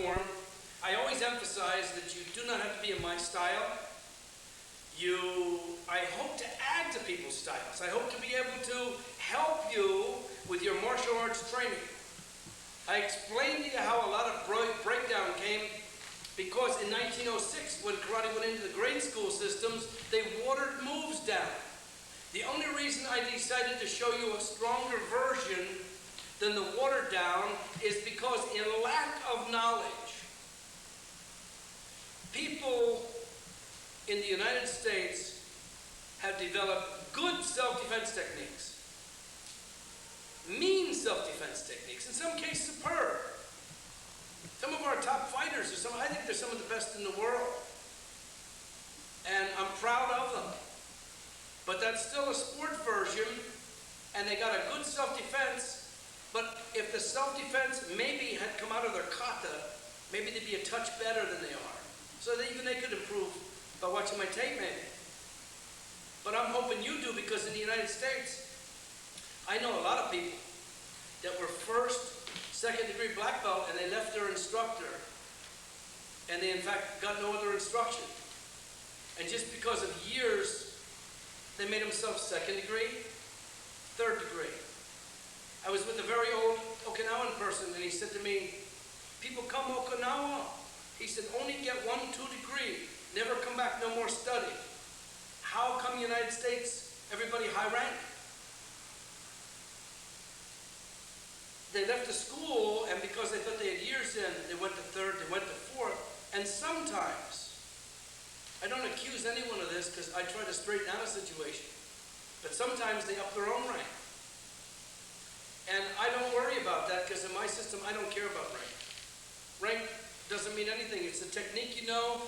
form, I always emphasize that you do not have to be in my style. I hope to add to people's styles. I hope to be able to help you with your martial arts training. I explained to you how a lot of breakdown came because in 1906, when karate went into the grade school systems, they watered moves down. The only reason I decided to show you a stronger version than the watered down is because in lack of knowledge, people in the United States have developed good self-defense techniques, mean self-defense techniques, in some cases superb. Some of our top fighters I think they're some of the best in the world. And I'm proud of them. But that's still a sport version, and they got a good self-defense, but if the self-defense maybe had come out of their kata, maybe they'd be a touch better than they are. So that even they could improve by watching my tape maybe. But I'm hoping you do, because in the United States, I know a lot of people that were first, second degree black belt, and they left their instructor, and they in fact got no other instruction. And just because of years, they made themselves second degree, third degree. I was with a very old Okinawan person, and he said to me, people come to Okinawa. He said, only get 1, 2 degree, never come back, no more study. How come United States, everybody high rank? They left the school, and because they thought they had years in, they went to third, they went to fourth, and sometimes, I don't accuse anyone of this because I try to straighten out a situation, but sometimes they up their own rank. And I don't worry about that because in my system, I don't care about rank. Rank doesn't mean anything. It's the technique you know,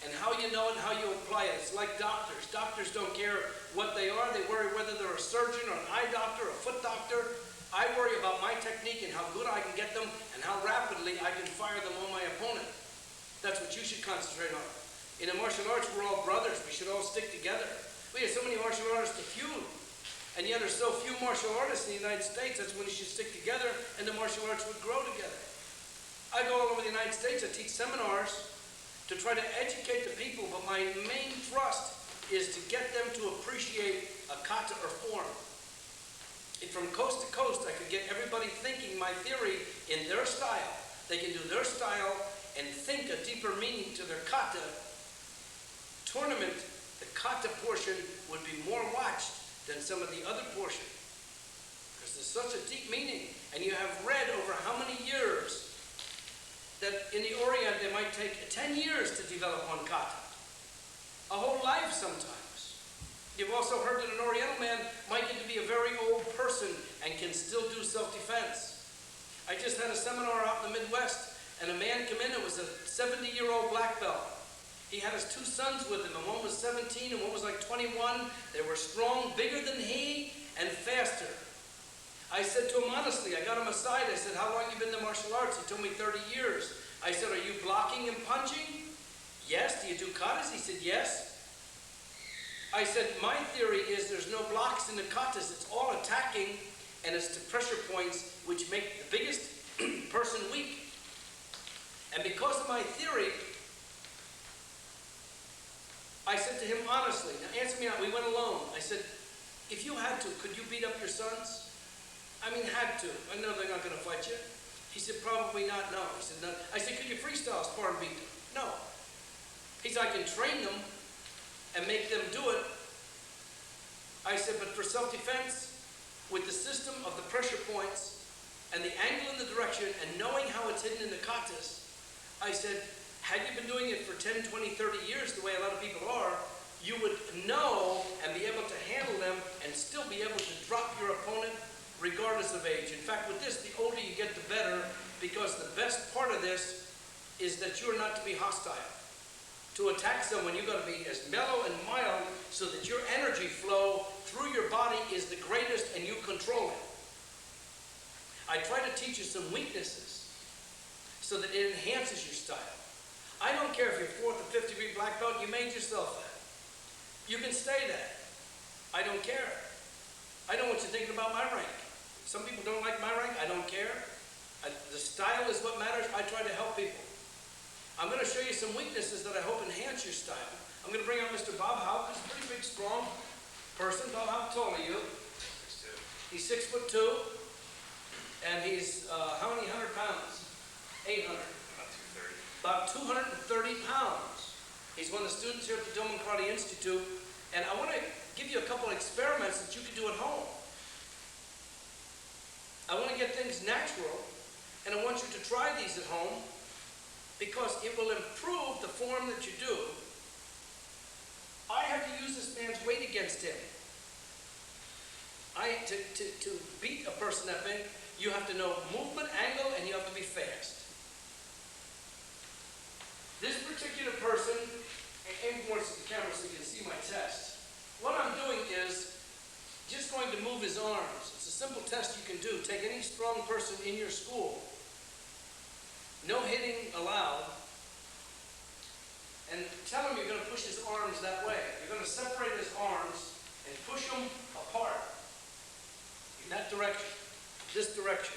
and how you know it and how you apply it. It's like doctors. Doctors don't care what they are. They worry whether they're a surgeon or an eye doctor or a foot doctor. I worry about my technique and how good I can get them and how rapidly I can fire them on my opponent. That's what you should concentrate on. In the martial arts, we're all brothers. We should all stick together. We have so many martial artists to feud. And yet there's so few martial artists in the United States. That's when you should stick together and the martial arts would grow together. I go all over the United States. I teach seminars to try to educate the people, but my main thrust is to get them to appreciate a kata or form. If from coast to coast I could get everybody thinking my theory in their style, they can do their style and think a deeper meaning to their kata tournament, the kata portion would be more watched than some of the other portions. Because there's such a deep meaning, and you have read over how many years that in the Orient it might take 10 years to develop one kata. A whole life sometimes. You've also heard that an Oriental man might get to be a very old person and can still do self-defense. I just had a seminar out in the Midwest, and a man came in that was a 70-year-old black belt. He had his 2 sons with him, and one was 17 and one was like 21. They were strong, bigger than he, and faster. I said to him honestly, I got him aside, I said, how long have you been in the martial arts? He told me 30 years. I said, are you blocking and punching? Yes. Do you do katas? He said, yes. I said, my theory is there's no blocks in the katas. It's all attacking, and it's the pressure points which make the biggest person weak. And because of my theory, I said to him honestly, now answer me out, we went alone. I said, if you had to, could you beat up your sons? I mean, had to. I know they're not going to fight you. He said, probably not, no. He said, no. I said, could you freestyle spar and beat them? No. He said, I can train them and make them do it. I said, but for self-defense, with the system of the pressure points and the angle and the direction and knowing how it's hidden in the katas, I said, had you been doing it for 10, 20, 30 years the way a lot of people are, you would know and be able to handle them and still be able to drop your opponent regardless of age. In fact, with this, the older you get, the better, because the best part of this is that you're not to be hostile. To attack someone, you've got to be as mellow and mild so that your energy flow through your body is the greatest and you control it. I try to teach you some weaknesses so that it enhances your style. I don't care if you're 4th or 5th degree black belt, you made yourself that. You can stay that. I don't care. I know what you're thinking about my rank. Some people don't like my rank, I don't care. The style is what matters. I try to help people. I'm going to show you some weaknesses that I hope enhance your style. I'm going to bring out Mr. Bob Howe, who's a pretty big, strong person. Bob, how tall are you? 6'2". He's 6'2", and he's how many hundred pounds? 800. About 230. About 230 pounds. He's one of the students here at the Dillman Karate Institute, and I want to give you a couple experiments that you can do at home. I want to get things natural, and I want you to try these at home because it will improve the form that you do. I have to use this man's weight against him. To beat a person that big, you have to know movement, angle, and you have to be fast. This particular person, and aim towards the camera so you can see my test. What I'm doing is just going to move his arms. It's a simple test you can do. Take any strong person in your school. No hitting allowed. And tell him you're going to push his arms that way. You're going to separate his arms and push them apart. In that direction. This direction.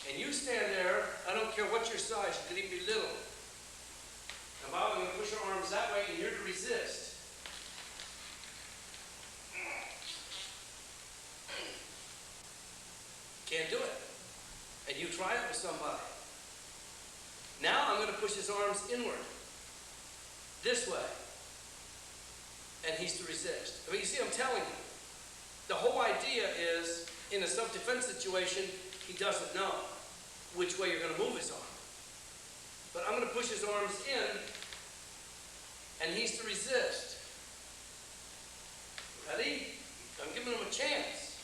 And you stand there, I don't care what your size, you could even be little. Now Bob, I'm going to push your arms that way and you're to resist. Can't do it. And you try it with somebody. Now I'm going to push his arms inward. This way. And he's to resist. I mean, you see, I'm telling you. The whole idea is, in a self-defense situation, he doesn't know which way you're going to move his arm. But I'm going to push his arms in, and he's to resist. Ready? I'm giving him a chance.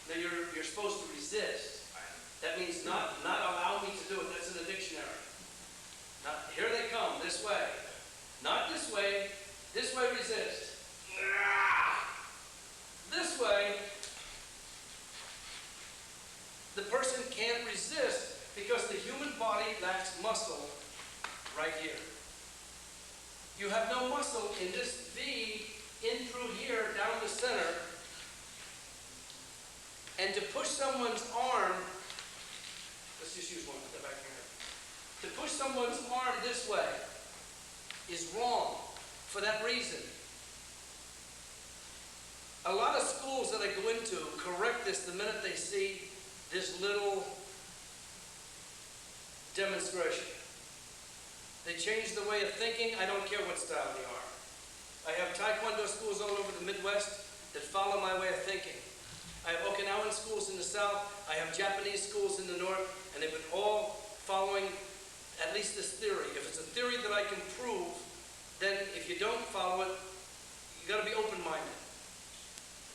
Now you're supposed to resist. That means not allow me to do it. That's in the dictionary. Not, here they come, this way. Not this way resist. This way, the person can't resist because the human body lacks muscle right here. You have no muscle in this V in through here, down the center. And to push someone's arm, let's just use one, put that back here. To push someone's arm this way is wrong for that reason. A lot of schools that I go into correct this the minute they see this little demonstration. They change the way of thinking. I don't care what style they are. I have Taekwondo schools all over the Midwest that follow my way of thinking. I have Okinawan schools in the South. I have Japanese schools in the North, and they've been all following at least this theory. If it's a theory that I can prove, then if you don't follow it, you got to be open-minded.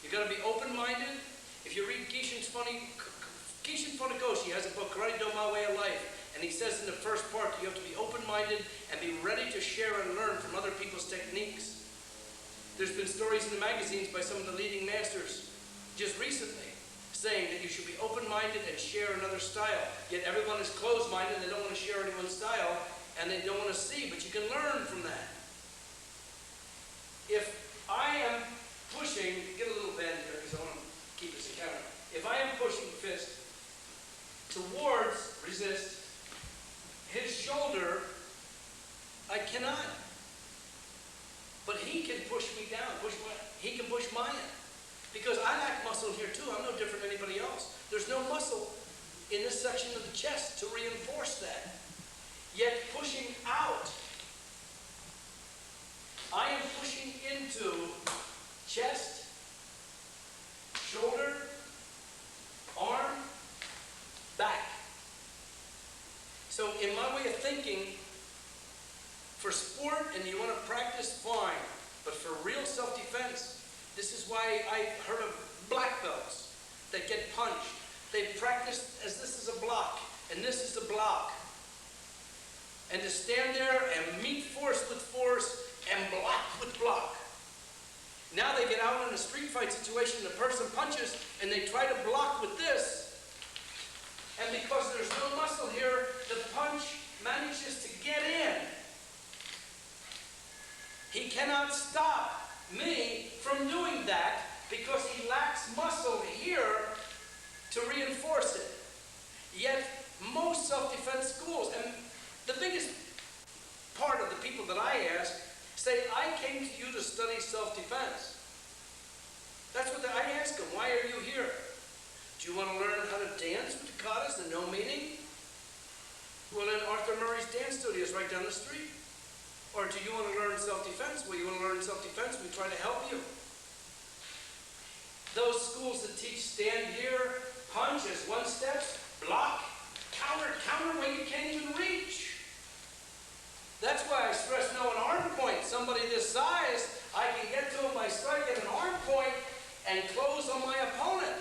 You got to be open-minded. If you read Gichin Funakoshi has a book, Karate Do My Way of Life, and he says in the first part, you have to be open-minded and be ready to share and learn from other people's techniques. There's been stories in the magazines by some of the leading masters just recently saying that you should be open-minded and share another style. Yet everyone is closed-minded, they don't want to share anyone's style, and they don't want to see, but you can learn from that. If I am pushing, get a little bend here because I want to keep this in camera. If I am pushing the fist towards, resist, his shoulder, I cannot. But he can push me down, he can push mine. Because I lack muscle here too, I'm no different than anybody else. There's no muscle in this section of the chest to reinforce that. Yet pushing out, I am pushing into chest, shoulder, arm, back. So in my way of thinking, for sport and you want to practice, fine. But for real self-defense, this is why I heard of black belts that get punched. They practice as this is a block and this is a block. And to stand there and meet force with force and block with block. Now they get out in a street fight situation, the person punches and they try to block with this. And because there's no muscle here, the punch manages to get in. He cannot stop me from doing that because he lacks muscle here to reinforce it. Yet most self-defense schools. And the biggest part of the people that I ask say, I came to you to study self-defense. That's what I ask them. Why are you here? Do you want to learn how to dance with the katas and no meaning? Well, then Arthur Murray's dance studio is right down the street. Or do you want to learn self-defense? Well, you want to learn self-defense, we try to help you. Those schools that teach stand here, punch as one steps, block, counter when you can't even reach. That's why I stress no an arm point. Somebody this size, I can get to him by striking an arm point and close on my opponent.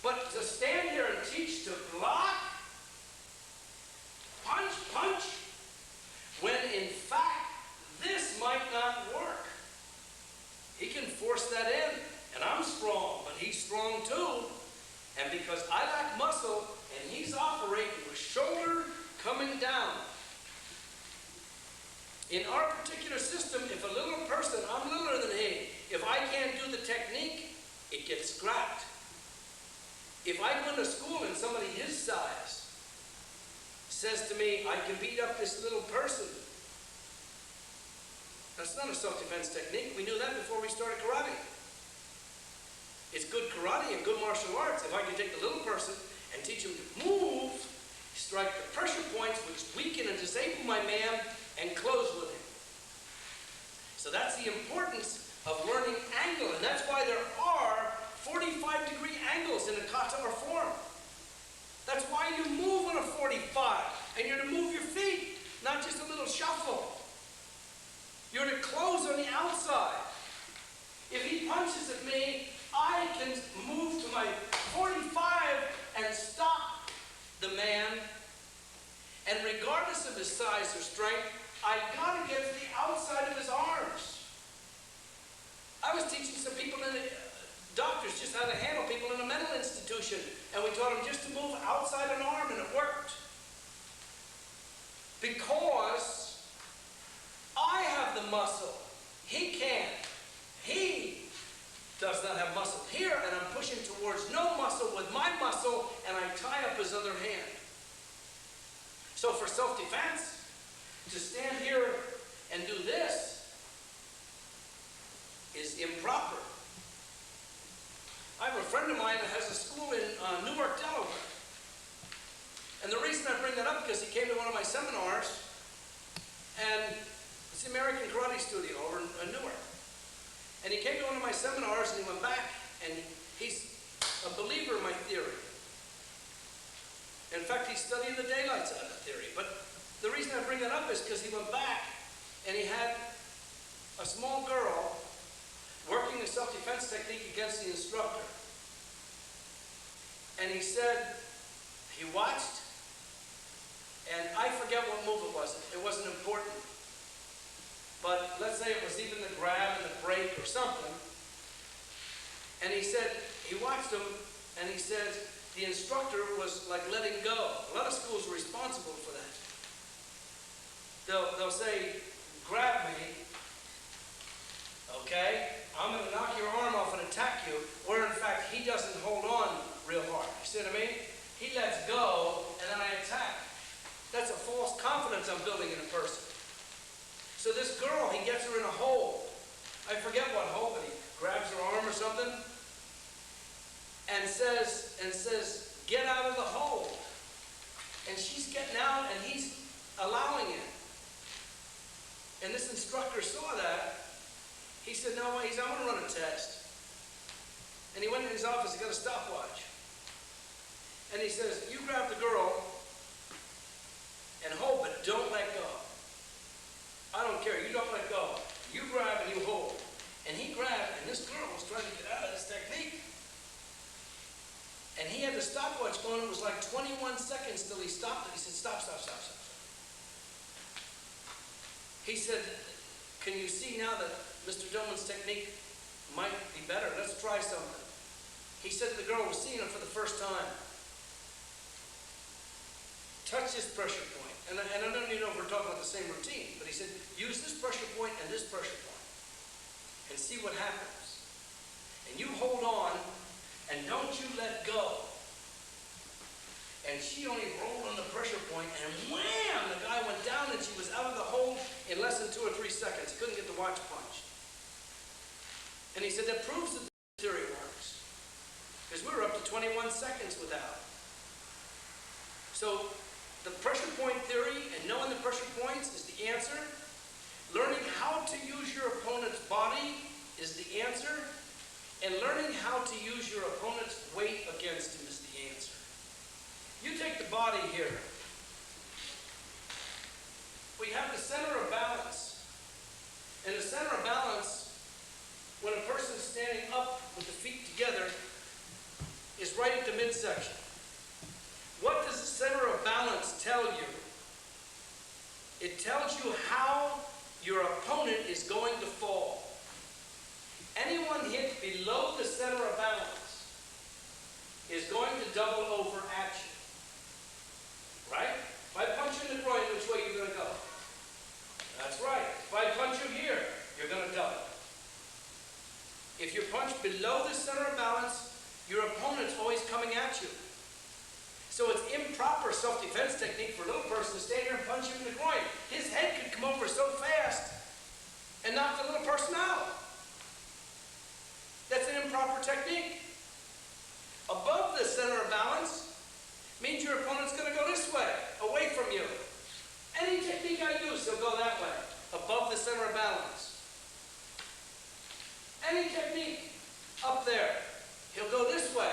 But to stand here and teach to block, punch, when in fact, this might not work. He can force that in, and I'm strong, but he's strong too. And because I lack muscle, and he's operating with shoulder coming down. In our particular system, if a little person, I'm littler than he, if I can't do the technique, it gets scrapped. If I go into school and somebody his size says to me, I can beat up this little person, that's not a self-defense technique. We knew that before we started karate. It's good karate and good martial arts if I can take the little person and teach him to move, strike the pressure points which weaken and disable my man, and close with him. So that's the importance of learning angle, and that's why there are 45-degree angles in a kata or form. That's why you move on a 45, and you're to move your feet, not just a little shuffle. You're to close on the outside. If he punches at me, I can move to my 45 and stop the man. And regardless of his size or strength, I got to get to the outside of his arms. I was teaching some people doctors just how to handle people in a mental institution, and we taught them just to move outside an arm, and it worked. Because I have the muscle. He can't. He does not have muscle here, and I'm pushing towards no muscle with my muscle, and I tie up his other hand. So for self-defense, to stand here and do this is improper. I have a friend of mine that has a school in Newark, Delaware. And the reason I bring that up is because he came to one of my seminars, and it's the American Karate Studio over in Newark. And he came to one of my seminars, and he went back, and he's a believer in my theory. In fact, he's studying the daylights out of the theory. But the reason I bring that up is because he went back, and he had a small girl working a self-defense technique against the instructor. And he said, he watched, and I forget what move it was. It wasn't important. But let's say it was even the grab and the break or something. And he said, he watched him, and he said, the instructor was like letting go. A lot of schools are responsible for that. They'll say, grab me, okay? I'm going to knock your arm off and attack you, where in fact he doesn't hold on real hard. You see what I mean? He lets go, and then I attack. That's a false confidence I'm building in a person. So this girl, he gets her in a hold. I forget what hold, but he grabs her arm or something, and says, get out of the hold. And she's getting out, and he's allowing it. And this instructor saw that. He said, no, I'm going to run a test. And he went in his office, he got a stopwatch. And he says, you grab the girl and hold, but don't let go. I don't care, you don't let go. You grab and you hold. And he grabbed, and this girl was trying to get out of this technique. And he had the stopwatch going, it was like 21 seconds till he stopped it. He said, stop. He said, can you see now that Mr. Dillman's technique might be better? Let's try something. He said the girl was seeing him for the first time. Touch this pressure point. And I don't even know if we're talking about the same routine, but he said, use this pressure point and this pressure point and see what happens. And you hold on and don't you let go. and she only rolled on the pressure point, and wham, the guy went down, and she was out of the hold in less than 2 or 3 seconds. He couldn't get the watch punched. And he said that proves that the theory works, because we were up to 21 seconds without. So the pressure point theory and knowing the pressure points is the answer. Learning how to use your opponent's body is the answer. And learning how to use your opponent's weight against him is the answer. You take the body here. We have the center of balance. And the center of balance, when a person's standing up with the feet together, is right at the midsection. What does the center of balance tell you? It tells you how your opponent is going to fall. Anyone hit below the center of balance is going to double over at you. Right? If I punch you in the groin, which way are you going to go? That's right. If I punch you here, you're going to double. If you punch below the center of balance, your opponent's always coming at you. So it's improper self-defense technique for a little person to stand here and punch you in the groin. His head could come over so fast and knock the little person out. That's an improper technique. Above the center of balance means your opponent's going to go this way, away from you. Any technique I use, he'll go that way, above the center of balance. Any technique up there, he'll go this way.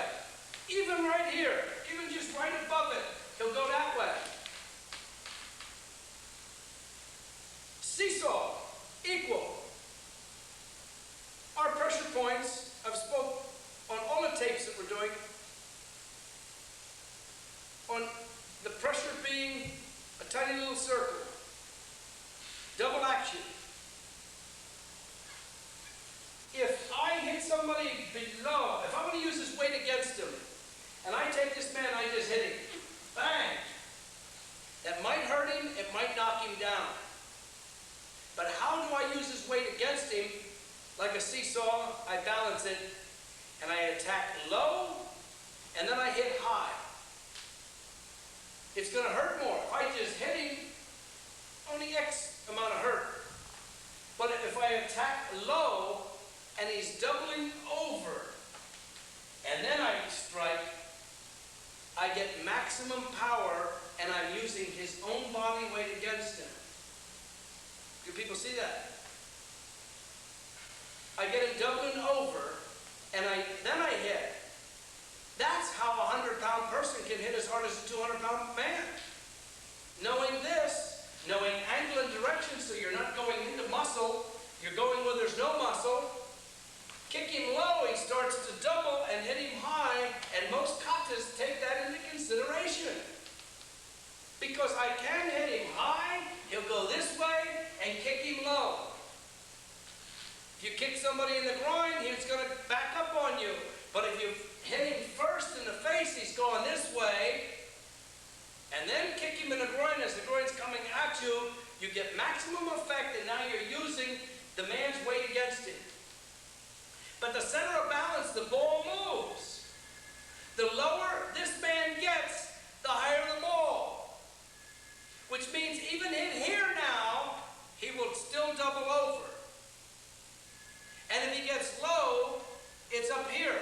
Even right here, even just right above it, he'll go that way. Seesaw, equal. Our pressure points, I've spoke on all the tapes that we're doing, on the pressure being a tiny little circle, double action. If I hit somebody below, if I'm going to use this weight against him, and I take this man, I just hit him, bang! That might hurt him, it might knock him down. But how do I use this weight against him? Like a seesaw, I balance it, and I attack low, and then I hit high. It's going to hurt more. If I just hit him, only X amount of hurt. But if I attack low, and he's doubling over, and then I strike, I get maximum power, and I'm using his own body weight against him. Do people see that? I get him doubling over, and then I hit. That's how a 100-pound person can hit as hard as a 200-pound man. Knowing this, knowing angle and direction, so you're not going into muscle, you're going where there's no muscle. Kick him low, he starts to double, and hit him high, and most katas take that into consideration. Because I can hit him high, he'll go this way, and kick him low. If you kick somebody in the groin, he's going to back up on you. But if you hit him first in the face, he's going this way, and then kick him in the groin as the groin's coming at you, you get maximum effect, and now you're using the man's weight against him. But the center of balance, the ball moves. The lower this man gets, the higher the ball. Which means even hit here now, he will still double over. And if he gets low, it's up here.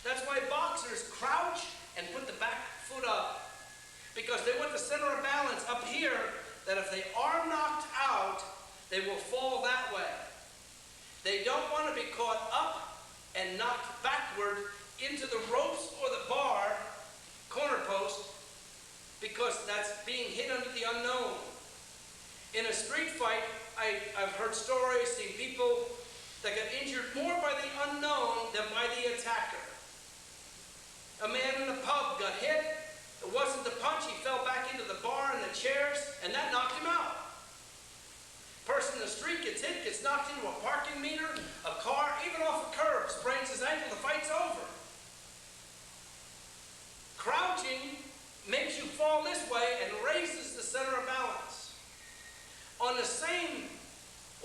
That's why boxers crouch and put the back foot up. Because they want the center of balance up here, that if they are knocked out, they will fall that way. They don't want to be caught up and knocked backward into the ropes or the bar, corner post, because that's being hit under the unknown. In a street fight, I've heard stories, seen people that get injured more by the unknown than by the attacker. A man in a pub got hit. It wasn't the punch. He fell back into the bar and the chairs, and that knocked him out. Person in the street gets hit, gets knocked into a parking meter, a car, even off a curb, sprains his ankle, the fight's over. Crouching makes you fall this way and raises the center of balance. On the same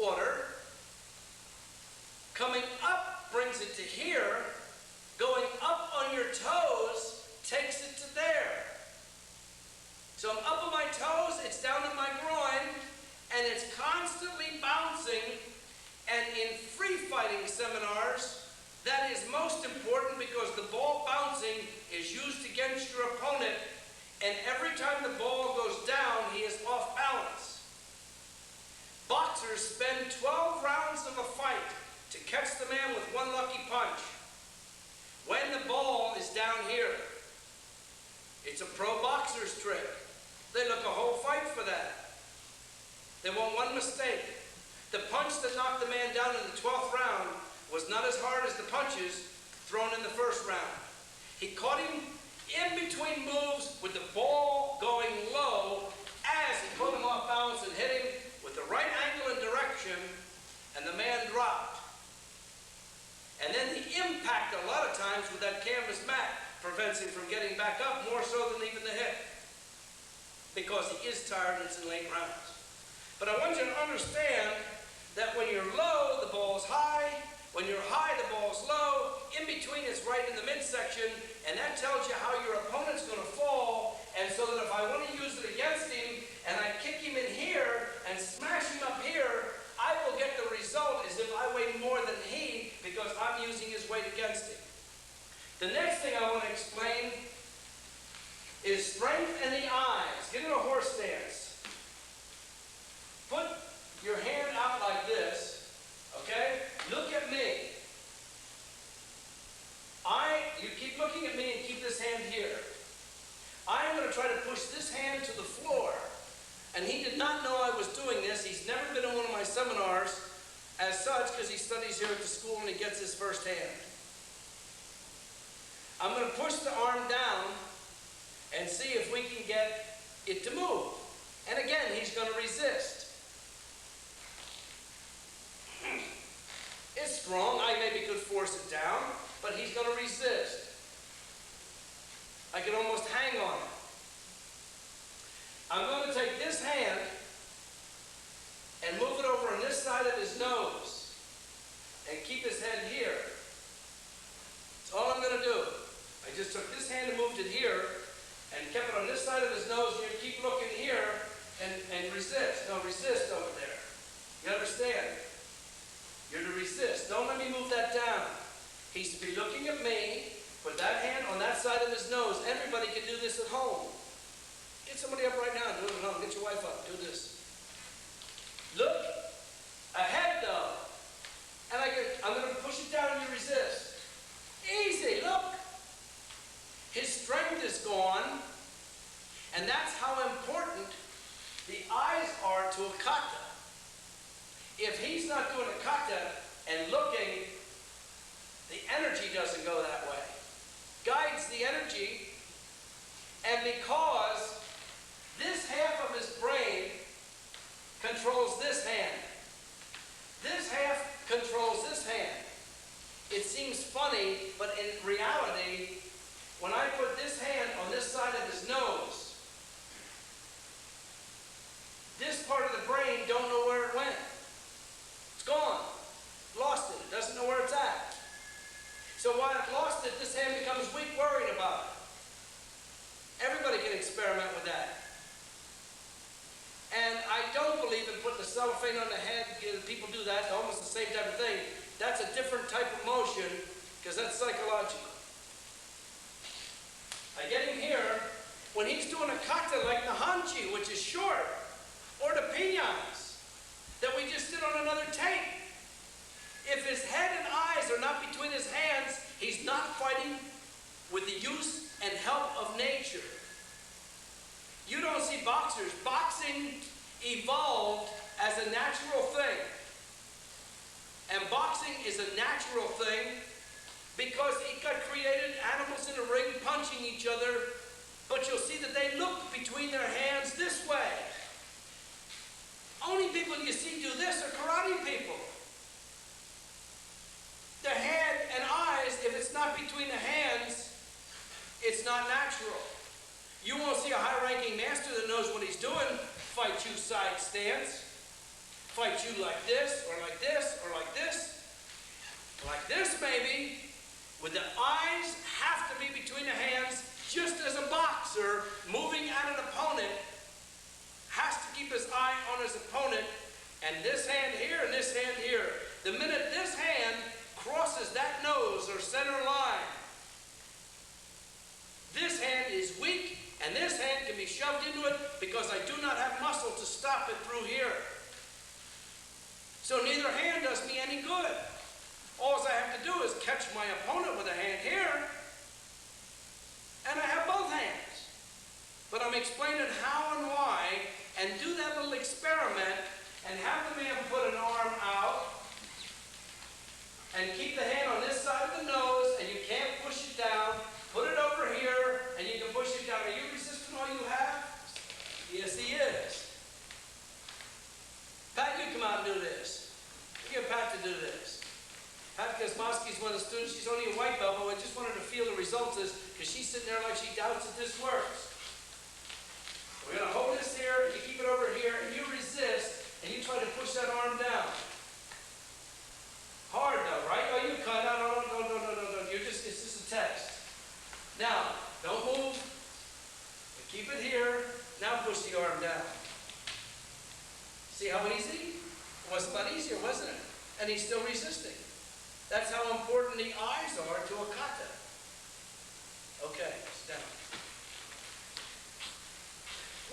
order, coming up brings it to here, going up on your toes takes it to there. And in free fighting seminars, that is most important because the ball bouncing is used against your opponent, and every time the ball goes down, he is off balance. Boxers spend 12 rounds of a fight to catch the man with one lucky punch. When the ball is down here, it's a pro boxer's trick. They look a whole fight for that. They want one mistake. The punch that knocked the man down in the 12th round was not as hard as the punches thrown in the first round. He caught him in between moves with the ball going low as he put him off balance and hit him with the right angle and direction, and the man dropped. And then the impact a lot of times with that canvas mat prevents him from getting back up more so than even the hit, because he is tired and it's in late rounds. But I want you to understand that when you're low, the ball's high. When you're high, the ball's low. In between, it's right in the midsection, and that tells you how your opponent's going to fall. And so that if I want to use it against him, and I kick him in here and smash him up here, I will get the result as if I weigh more than he, because I'm using his weight against him. The next thing I want to explain is strength in the eyes. Get in a horse stance. Put your hand out like this, okay? Look at me. You keep looking at me and keep this hand here. I am going to try to push this hand to the floor. And he did not know I was doing this. He's never been in one of my seminars as such, because he studies here at the school and he gets his first hand. I'm going to push the arm down and see if we can get it to move. And again, he's going to resist. It's strong. I maybe could force it down, but he's going to resist. I can almost hang on it. I'm going to take this hand and move it over on this side of his nose and keep his head here. That's all I'm going to do. I just took this hand and moved it here and kept it on this side of his nose, and you keep looking here and resist. No, resist over there. You understand? You're to resist. Don't let me move that down. He's to be looking at me with that hand on that side of his nose. Everybody can do this at home. Get somebody up right now. Do it at home. Get your wife up. Do this. Look ahead, though. And I'm going to push it down and you resist. Easy. Look. His strength is gone. And that's how important the eyes are to a kata. If he's not doing a kata and looking, the energy doesn't go that way. Guides the energy, and because this half of his brain controls this hand, this half controls this hand. It seems funny, but in reality, when I put this hand on this side of his nose, this part of the brain don't know where it went. It's gone. Lost it. It doesn't know where it's at. So while it lost it, this hand becomes weak worrying about it. Everybody can experiment with that. And I don't believe in putting the cellophane on the head. People do that. It's almost the same type of thing. That's a different type of motion, because that's psychological. I get him here when he's doing a kata like the hanchi, which is short, or the piñas that we just did on another tape. If his head and eyes are not between his hands, he's not fighting with the use and help of nature. You don't see boxers. Boxing evolved as a natural thing. And boxing is a natural thing because it got created, animals in a ring punching each other, but you'll see that they look between their hands this way. Only people you see do this are karate people. The head and eyes, if it's not between the hands, it's not natural. You won't see a high-ranking master that knows what he's doing fight you side stance, fight you like this, or like this, or like this. Like this, maybe, with the eyes have to be between the hands, just as a boxer moving at an opponent has to keep his eye on his opponent, and this hand here and this hand here. The minute this hand crosses that nose or center line, this hand is weak, and this hand can be shoved into it because I do not have muscle to stop it through here. So neither hand does me any good. All I have to do is catch my opponent with a hand here, and I have both hands. But I'm explaining how and why, and do that little experiment, and have the man put an arm out, and keep the hand on this side of the nose, and you can't push it down. Put it over here, and you can push it down. Are you resisting all you have? Yes, he is. Pat, you come out and do this. Get Pat to do this. Pat Kosmowski is one of the students. She's only a white belt, but I just wanted to feel the results because she's sitting there like she doubts that this works. We're going to hold this here, and you keep it over here, and you resist, and you try to push that arm down. Hard though, right? Oh, you cut out. No. It's just a test. Now, don't move. Keep it here. Now push the arm down. See how easy? It wasn't that easier, wasn't it? And he's still resisting. That's how important the eyes are to a kata. Okay, sit down.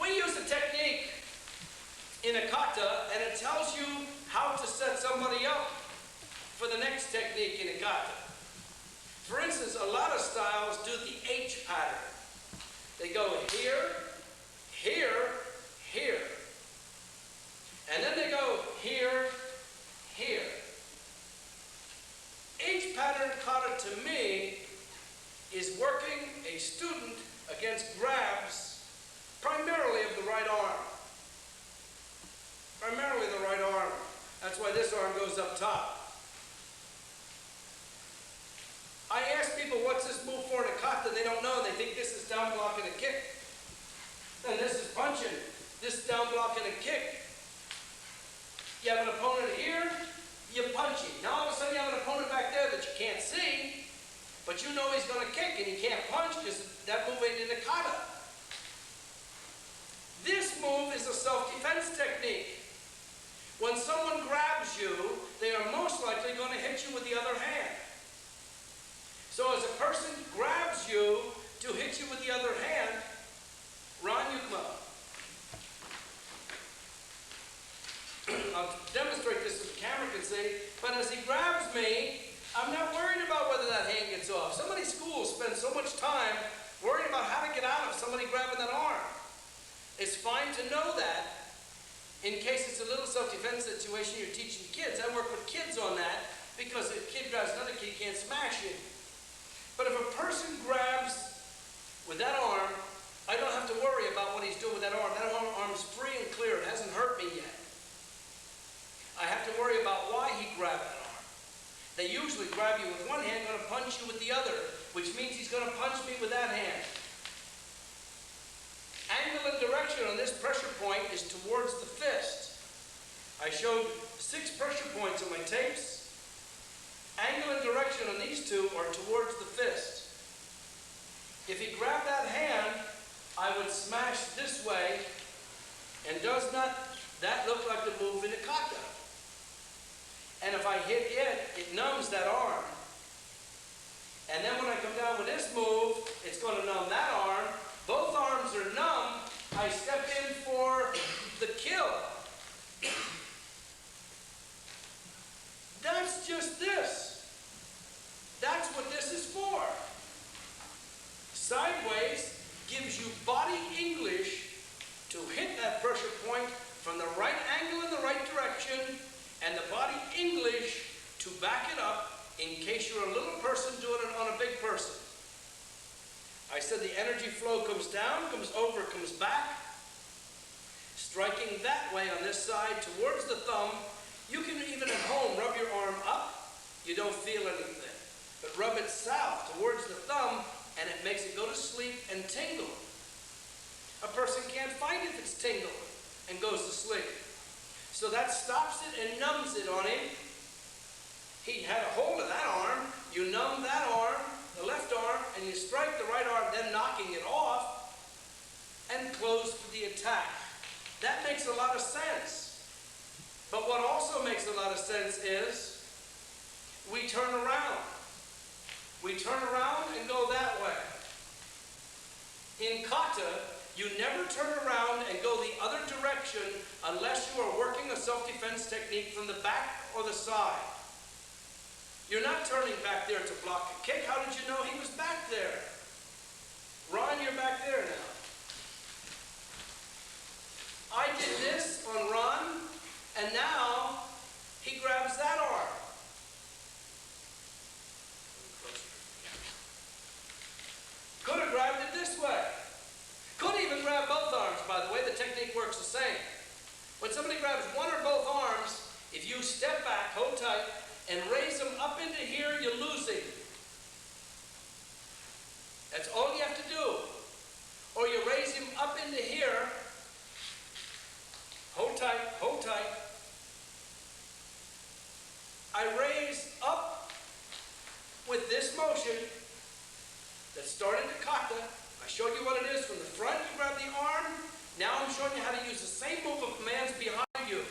We use a technique in a kata, and it tells you how to set somebody up for the next technique in a kata. For instance, a lot of styles do the H pattern. They go here, here, here. And then they go here, here. H pattern kata to me is working a student against grabs primarily of the right arm. Primarily the right arm. That's why this arm goes up top. I ask people, what's this move for in a kata? They don't know. They think this is down blocking a kick. And this is punching. This is down blocking a kick. You have an opponent here, you punch him. Now all of a sudden you have an opponent back there that you can't see, but you know he's going to kick and he can't punch because that move ain't in the kata. This move is a self-defense technique. When someone grabs you, they are most likely going to hit you with the other hand. So as a person grabs you to hit you with the other hand, Ron, you come up. I'll demonstrate this so the camera can see, but as he grabs me, I'm not worried about whether that hand gets off. So many schools spend so much time worrying about how to get out of somebody grabbing that arm. It's fine to know that in case it's a little self-defense situation you're teaching kids. I work with kids on that because if a kid grabs another kid, he can't smash it. But if a person grabs with that arm, I don't have to worry about what he's doing with that arm. That arm's free and clear. It hasn't hurt me yet. I have to worry about why he grabbed that arm. They usually grab you with one hand, going to punch you with the other, which means he's going to punch me with that hand. Angle and direction on this pressure point is towards the fist. I showed 6 pressure points on my tapes. Angle and direction on these two are towards the fist. If he grabbed that hand, I would smash this way, and does not that look like the move in a kata? And if I hit it, it numbs that arm. And then when I come down with this move, it's going to numb that arm. Both arms are numb. I step in for the kill. That's just this. That's what this is for. Sideways gives you body English to hit that pressure point from the right angle in the right direction, and the body English to back it up in case you're a little person doing it on a big person. I said the energy flow comes down, comes over, comes back. Striking that way on this side towards the thumb. You can even at home rub your arm up. You don't feel anything. But rub it south towards the thumb, and it makes it go to sleep and tingle. A person can't find if it's tingle and goes to sleep. So that stops it and numbs it on him. He had a hold of that arm. You numb that arm, the left arm, and you strike the right arm, then knocking it off, and close for the attack. That makes a lot of sense. But what also makes a lot of sense is we turn around. We turn around and go that way. In kata, you never turn around and go the other direction unless you are working a self-defense technique from the back or the side. You're not turning back there to block a kick. How did you know he was back there? Ron, you're back there now. I did this on Ron, and now he grabs that arm. Could have grabbed it this way. Could even grab both arms, by the way. The technique works the same. When somebody grabs one or both arms, if you step back, hold tight, and raise them up into here, you're losing. That's all you have to do. Or you raise him up into here. Hold tight, hold tight. I raise up with this motion that started to kata. I showed you what it is from the front. You grab the arm. Now I'm showing you how to use the same move if a man's behind you.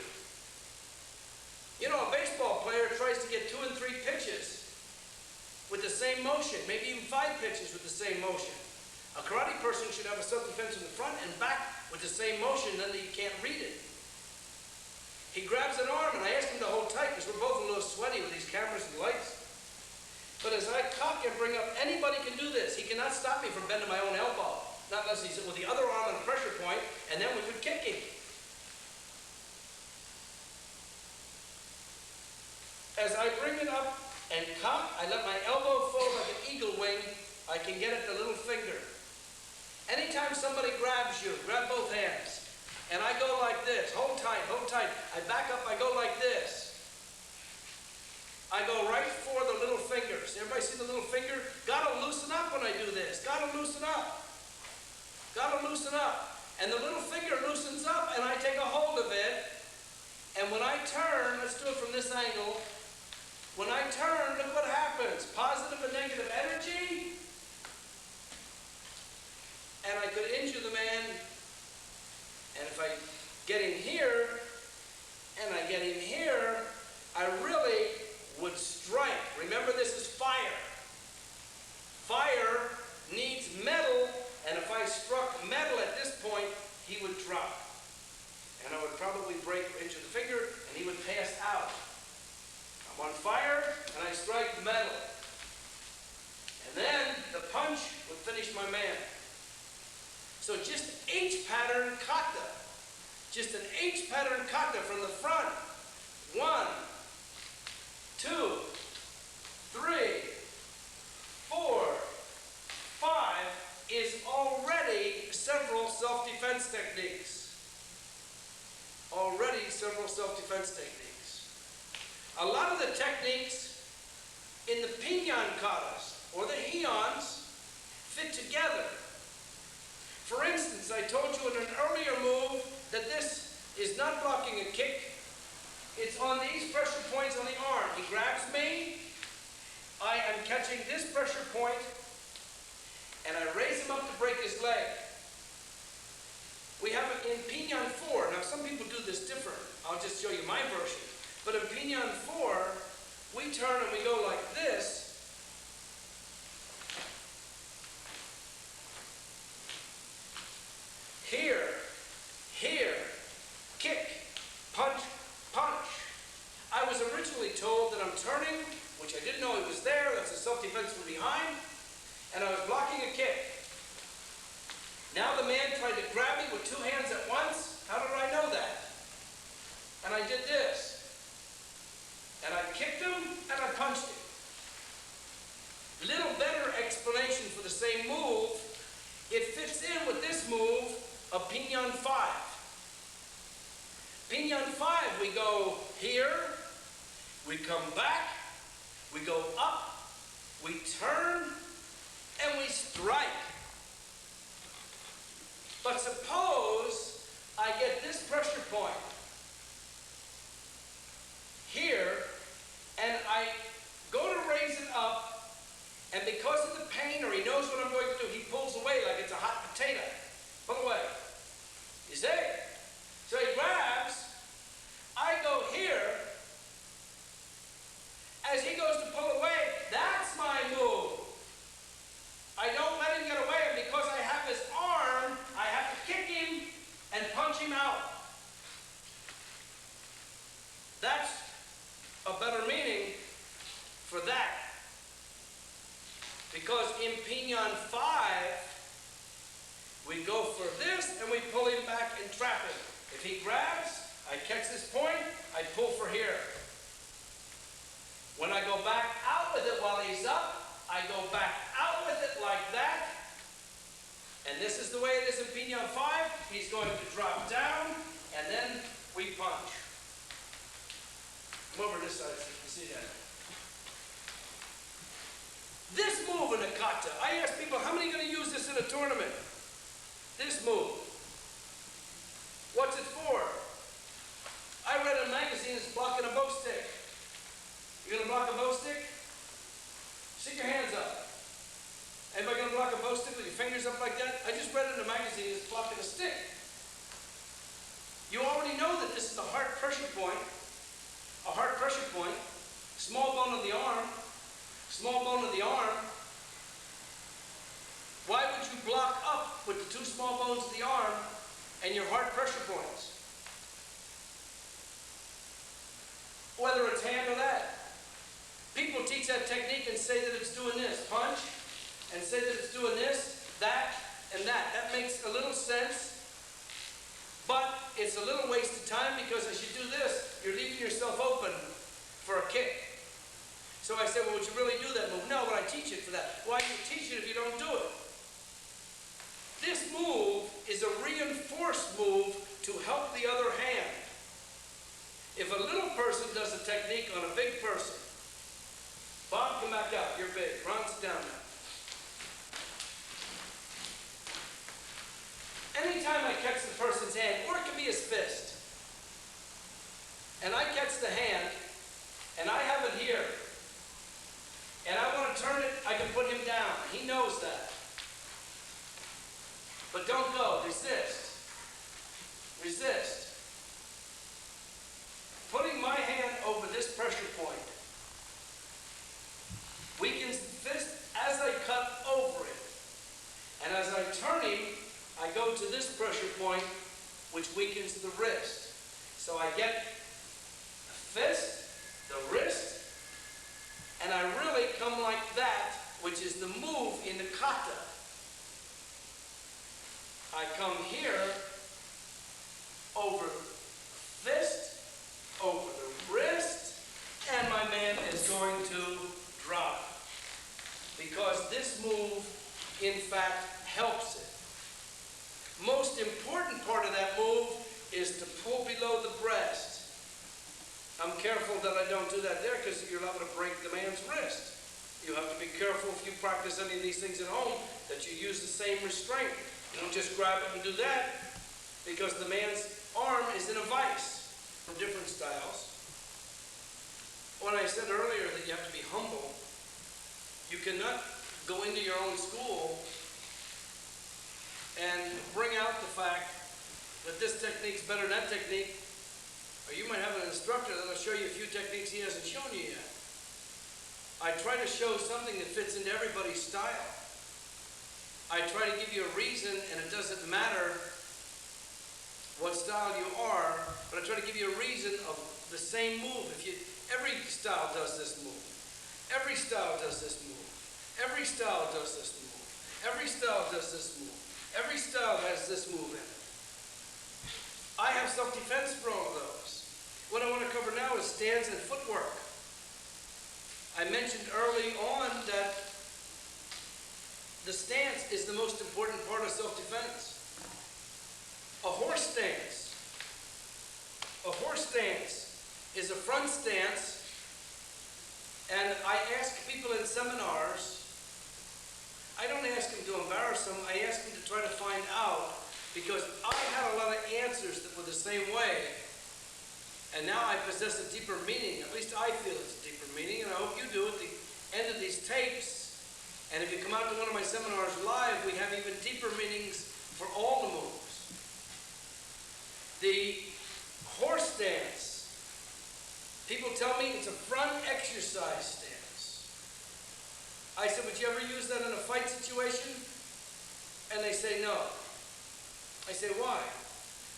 You know, a baseball player tries to get 2 and 3 pitches with the same motion, maybe even 5 pitches with the same motion. A karate person should have a self-defense in the front and back with the same motion, then you can't read it. He grabs an arm, and I ask him to hold tight because we're both a little sweaty with these cameras and lights. But as I cock and bring up, anybody can do this. He cannot stop me from bending my own elbow. Not unless he's with the other arm on the pressure point, and then we would kick him. As I bring it up and cock, I let my elbow fold like an eagle wing. I can get at the little finger. Anytime somebody grabs you, grab both hands. And I go like this. Hold tight, hold tight. I back up, I go like this. I go right for the little fingers. Everybody see the little finger? Gotta loosen up when I do this. Gotta loosen up. Gotta loosen up. And the little finger loosens up, and I take a hold of it. And when I turn, let's do it from this angle. When I turn, look what happens. Positive and negative energy. And I could injure the man. And if I get him here, and I get him here, I really would strike. Remember, this is fire. Fire needs metal, and if I struck metal at this point, he would drop. And I would probably break or injure the finger, and he would pass out. I'm on fire, and I strike metal. And then the punch would finish my man. So just H pattern kata. Just an H pattern kata from the front. 1, 2, 3, 4, 5 is already several self-defense techniques. Already several self-defense techniques. A lot of the techniques in the pinyan katas or the heons fit together. For instance, I told you in an earlier move that this is not blocking a kick. It's on these pressure points on the arm. He grabs me. I am catching this pressure point, and I raise him up to break his leg. We have it in Pinyan 4. Now, some people do this different. I'll just show you my version. But in Pinyan 4, we turn and we go like this. Here, here, kick, punch, punch. I was originally told that I'm turning, which I didn't know it was there. That's a self-defense from behind. And I was blocking a kick. Now the man tried to grab me with 2 hands at once. How did I know that? And I did this. And I kicked him and I punched him. Little better explanation for the same move. It fits in with this move of Pinyan 5. Pinyan 5, we go here, we come back, we go up, we turn, and we strike. But suppose I get this pressure point here, and I go to raise it up, and because of the pain, or he knows what I'm going to do, he pulls away like it's a hot potato. Pull away. You see? So he grabs. I go here. As he goes to Because in Pinyin 5, we go for this and we pull him back and trap him. If he grabs, I catch this point, I pull for here. When I go back out with it while he's up, I go back out with it like that. And this is the way it is in Pinyin 5. He's going to drop down, and then we punch. Come over this side so you can see that. This move in a kata, I ask people, how many are going to use this in a tournament? This move. What's it for? I read in a magazine it's blocking a bow stick. You going to block a bow stick? Stick your hands up. Anybody going to block a bow stick with your fingers up like that? I just read in a magazine it's blocking a stick. You already know that this is a heart pressure point. A heart pressure point. Small bone of the arm. Small bone of the arm. Why would you block up with the two small bones of the arm and your heart pressure points? Whether it's hand or that. People teach that technique and say that it's doing this. Punch. And say that it's doing this, that, and that. That makes a little sense. But it's a little waste of time because as you do this, you're leaving yourself open for a kick. So I said, well, would you really do that move? No, but I teach it for that. Why do you teach it if you don't do it? This move is a reinforced move to help the other hand. If a little person does a technique on a big person, Bob, come back out. You're big. Ron, sit down now. Anytime I catch the person's hand, or it can be his fist, and I catch the hand, and I have it here, and I want to turn it, I can put him down. He knows that. But don't go. Resist. Resist. Putting my hand over this pressure point weakens the fist as I cut over it. And as I turn him, I go to this pressure point, which weakens the wrist. So I get the fist, the wrist, and I really come like that, which is the move in the kata. I come here, over the fist, over the wrist, and my man is going to drop. Because this move, in fact, helps it. Most important part of that move is to pull below the breast. I'm careful that I don't do that there because you're liable to break the man's wrist. You have to be careful if you practice any of these things at home that you use the same restraint. You don't just grab it and do that because the man's arm is in a vice. From different styles. When I said earlier that you have to be humble, you cannot go into your own school and bring out the fact that this technique's better than that technique, or you might have an instructor that'll show you a few techniques he hasn't shown you yet. I try to show something that fits into everybody's style. I try to give you a reason, and it doesn't matter what style you are, but I try to give you a reason of the same move. Every style does this move. Every style does this move. Every style does this move. Every style does this move. Every style has this move in it. I have self-defense for all of those. What I want to cover now is stance and footwork. I mentioned early on that the stance is the most important part of self-defense. A horse stance. A horse stance is a front stance, and I ask people in seminars, I don't ask them to embarrass them, I ask them to try to find out, because I had a lot of answers that were the same way, and now I possess a deeper meaning. At least I feel it's a deeper meaning, and I hope you do at the end of these tapes. And if you come out to one of my seminars live, we have even deeper meanings for all the moves. The horse stance, people tell me it's a front exercise stance. I said, would you ever use that in a fight situation? And they say no. I say, why?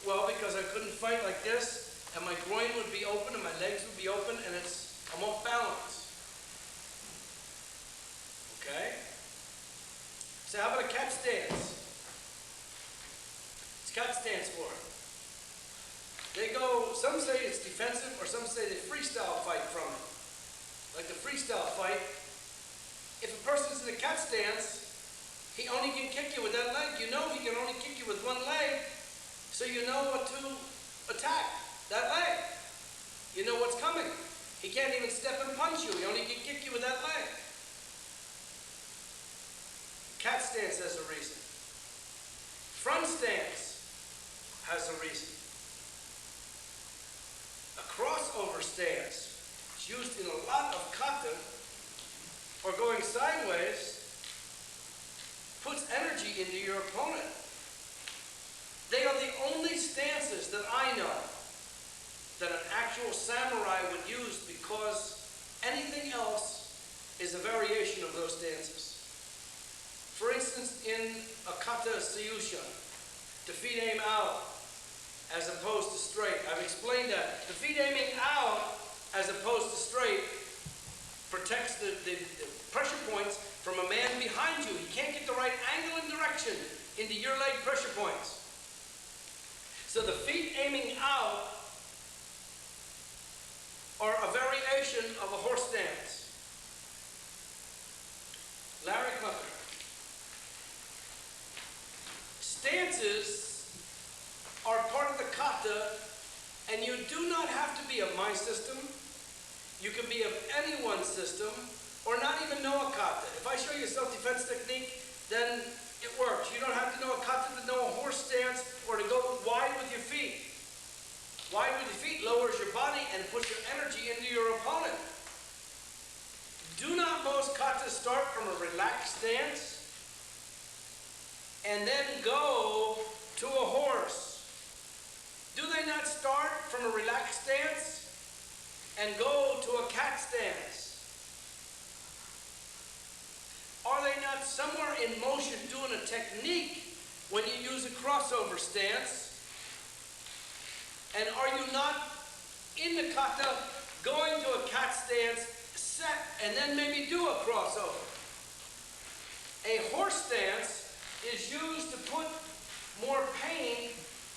Well, because I couldn't fight like this, and my groin would be open, and my legs would be open, and I'm off balance. Okay? So how about a cat stance? It's cat stance for it. They go, some say it's defensive, or some say they freestyle fight from it. Like the freestyle fight, if a person's in a cat stance, he only can kick you with that leg. You know he can only kick you with one leg, so you know what to attack, that leg. You know what's coming. He can't even step and punch you. He only can kick you with that leg. Cat stance has a reason. Front stance has a reason. A crossover stance is used in a lot of kata, or going sideways, puts energy into your opponent. They are the only stances that I know that an actual samurai would use, because anything else is a variation of those stances. For instance, in a kata suyusha, the feet aim out as opposed to straight. I've explained that. The feet aiming out as opposed to straight protects the pressure points from a man behind you. He can't get the right angle and direction into your leg pressure points. So the feet aiming out are a variation of a horse stance. Larry Clucker. Stances are part of the kata, and you do not have to be of my system. You can be of anyone's system, or not even know a kata. If I show you a self-defense technique, then it works. You don't have to know a kata to know a horse stance, or to go wide with your feet. Wide with your feet lowers your body and puts your energy into your opponent. Do not most katas start from a relaxed stance and then go to a horse? Do they not start from a relaxed stance and go to a cat stance? Are they not somewhere in motion doing a technique when you use a crossover stance? And are you not in the kata going to a cat stance, set, and then maybe do a crossover? A horse stance is used to put more pain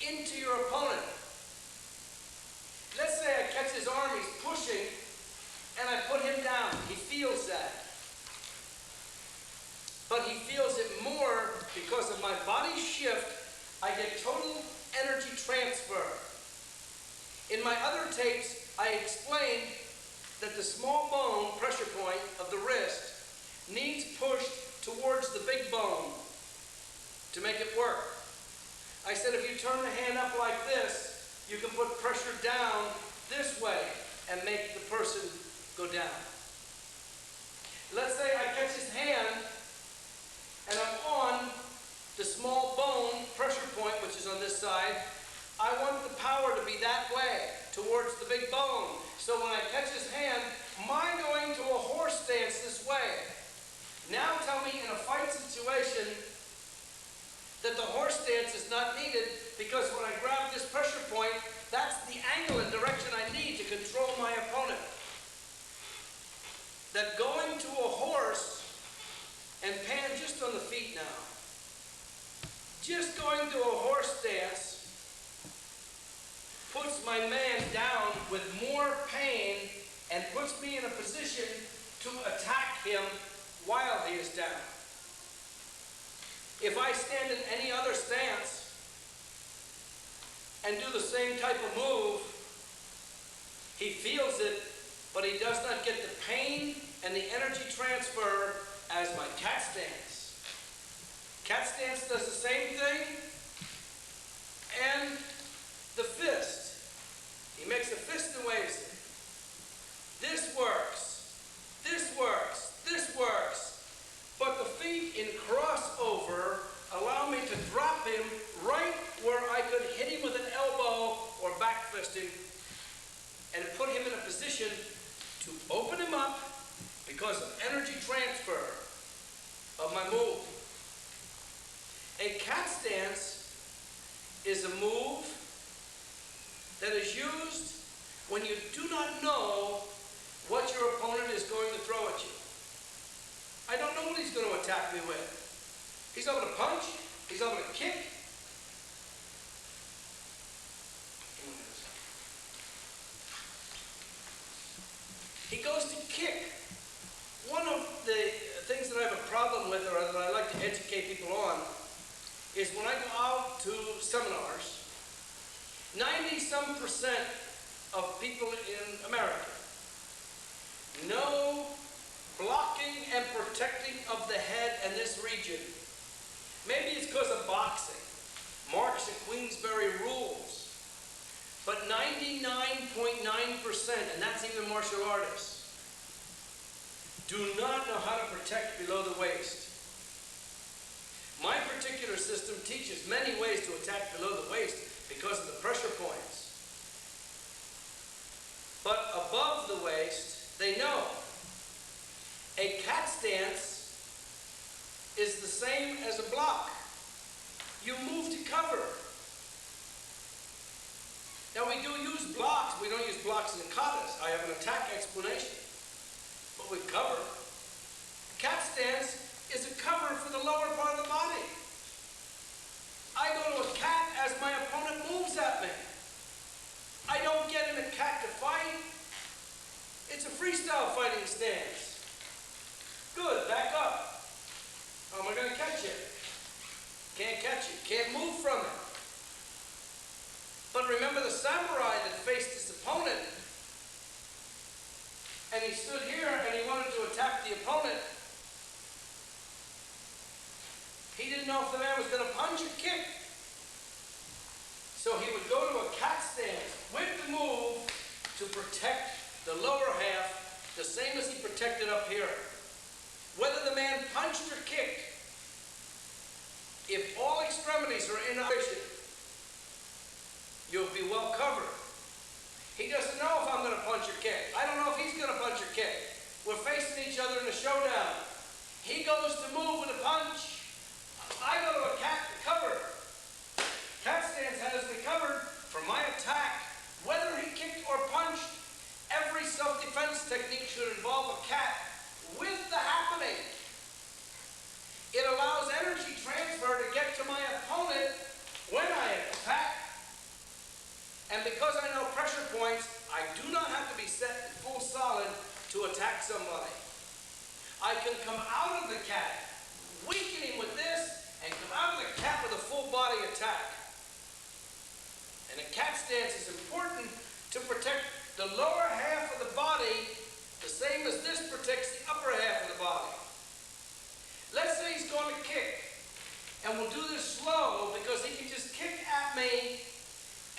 into your opponent. Let's say I catch his arm, he's pushing, and I put him down. He feels that. But he feels it more because of my body shift. I get total energy transfer. In my other tapes, I explained that the small bone pressure point of the wrist needs pushed towards the big bone to make it work. I said if you turn the hand up like this, you can put pressure down this way and make the person go down. Let's say I catch his hand and I'm on the small bone pressure point, which is on this side. I want the power to be that way, towards the big bone. So when I catch his hand, my going to a horse stance this way. Now tell me in a fight situation that the horse stance is not needed, because when I grab this pressure point, that's the angle and direction I need to control my opponent. That going to a horse, and pan just on the feet now, just going to a horse stance puts my man down with more pain and puts me in a position to attack him while he is down. If I stand in any other stance and do the same type of move, he feels it, but he does not get the pain and the energy transfer as my cat stance. Cat stance does the same thing, and the fist. He makes a fist and waves it. This works. This works. This works. But the feet in crossover allow me to drop him right where I could hit him with an elbow or back fisting and put him in a position to open him up because of energy transfer of my move. A cat stance is a move that is used when you do not know what your opponent is going to throw at you. I don't know what he's going to attack me with. He's able to punch. He's able to kick. He goes to kick. One of the things that I have a problem with, or that I like to educate people on, is when I go out to seminars, 90-some% of people in America know blocking and protecting of the head and this region. Maybe it's because of boxing, Marx and Queensberry rules, but 99.9%, and that's even martial artists, do not know how to protect below the waist. My particular system teaches many ways to attack below the waist because of the pressure points. But above the waist, they know. A cat stance is the same as a block. You move to cover. Now we do use blocks. We don't use blocks in katas. I have an attack explanation. But we cover. A cat stance is a cover for the lower part of the body. I go to a cat as my opponent moves at me. I don't get in a cat to fight. It's a freestyle fighting stance. Good, back up. How am I going to catch it? Can't catch it, can't move from it. But remember the samurai that faced his opponent, and he stood here and he wanted to attack the opponent. He didn't know if the man was going to punch or kick. So he would go to a cat stance with the move to protect the lower half, the same as he protected up here. Whether the man punched or kicked, if all extremities are in operation, you'll be well covered. He doesn't know if I'm going to punch or kick. I don't know if he's going to punch or kick. We're facing each other in a showdown. He goes to move with a punch. I go to a cat to cover. Cat stance has me covered for my attack. Whether he kicked or punched, every self-defense technique should involve a cat with the happening. It allows energy transfer to get to my opponent when I attack. And because I know pressure points, I do not have to be set in full solid to attack somebody. I can come out of the cat, weaken him with this, and come out of the cat with a full body attack. And a cat stance is important to protect the lower half of the body, the same as this protects the upper half of the body. Let's say he's going to kick, and we'll do this slow because he can just kick at me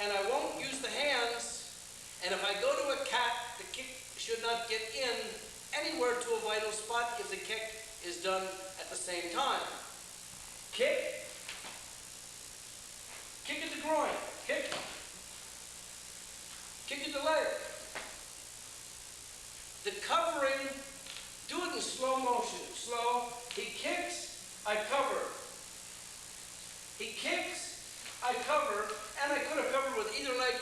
and I won't use the hands, and if I go to a cat, the kick should not get in anywhere to a vital spot if the kick is done at the same time. Kick, kick at the groin, kick at the leg. The covering, do it in slow motion, slow. He kicks, I cover. He kicks, I cover, and I could have covered with either leg.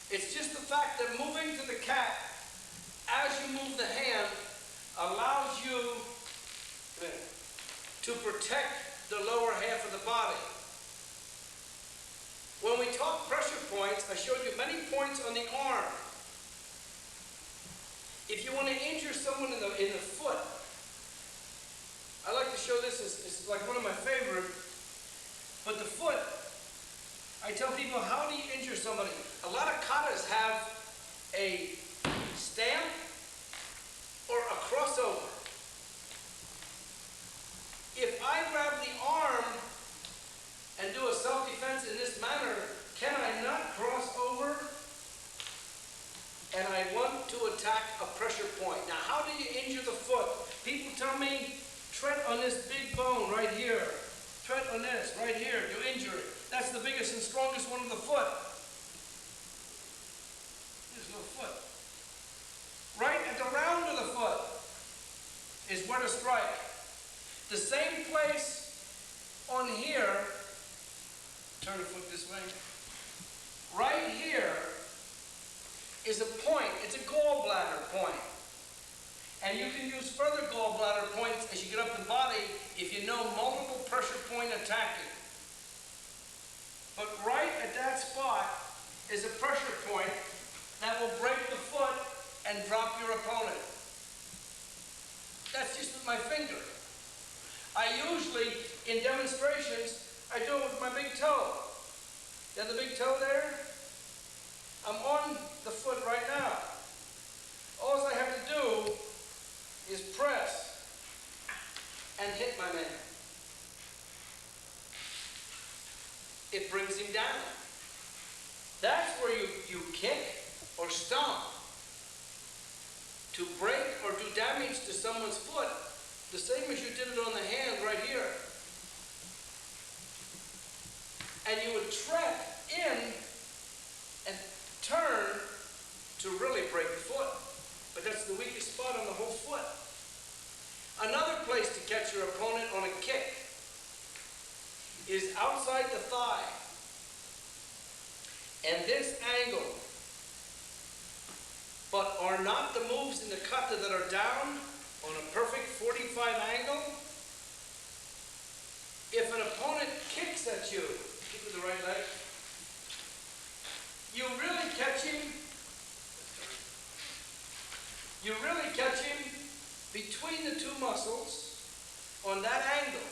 It's just the fact that moving to the cat as you move the hand allows you to protect the lower half of the body. When we talk pressure points, I showed you many points on the arm. If you want to injure someone in the foot, I like to show this as like one of my favorite. But the foot, I tell people, how do you injure somebody? A lot of katas have a stamp or a crossover. If I grab the arm and do a self-defense in this manner, can I not cross over? And I want to attack a pressure point. Now, how do you injure the foot? People tell me, tread on this big bone right here. Tread on this right here. You injure it. That's the biggest and strongest one of the foot. There's no foot. Right at the round of the foot is where to strike. The same place on here, turn the foot this way, right here is a point. It's a gallbladder point. And you can use further gallbladder points as you get up the body if you know multiple is a pressure point that will break the foot and drop your opponent. That's just with my finger. I usually, in demonstrations, I do it with my big toe. You have the big toe there? I'm on the foot right now. All I have to do is press and hit my man. It brings him down. That's where you kick or stomp to break or do damage to someone's foot, the same as you did it on the hand right here. And you would trap in and turn to really break the foot. But that's the weakest spot on the whole foot. Another place to catch your opponent on a kick is outside the thigh. And this angle, but are not the moves in the kata that are down on a perfect 45 angle. If an opponent kicks at you, keep with the right leg, you really catch him between the two muscles on that angle.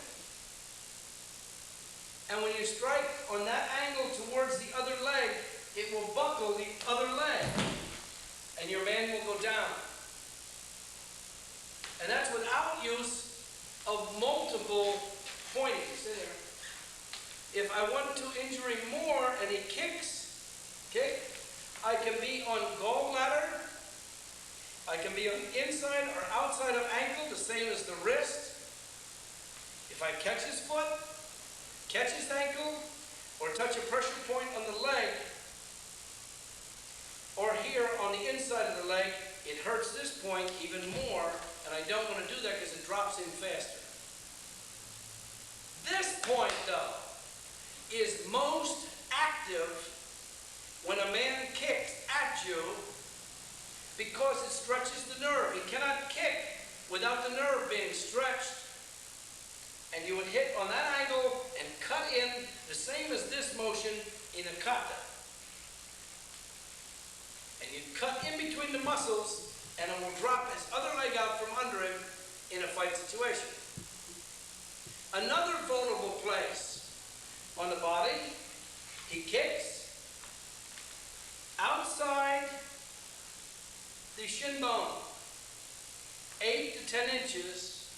And when you strike on that angle towards the other leg, it will buckle the other leg. And your man will go down. And that's without use of multiple pointings. If I want to injure him more and he kicks, okay, I can be on gallbladder, I can be on the inside or outside of ankle, the same as the wrist. If I catch his foot, catch his ankle, or touch a pressure point on the leg, or here on the inside of the leg, it hurts this point even more, and I don't want to do that because it drops in faster. This point, though, is most active when a man kicks at you because it stretches the nerve. He cannot kick without the nerve being stretched. And you would hit on that angle and cut in the same as this motion in a kata. And you cut in between the muscles and it will drop his other leg out from under him in a fight situation. Another vulnerable place on the body, he kicks outside the shin bone, 8 to 10 inches,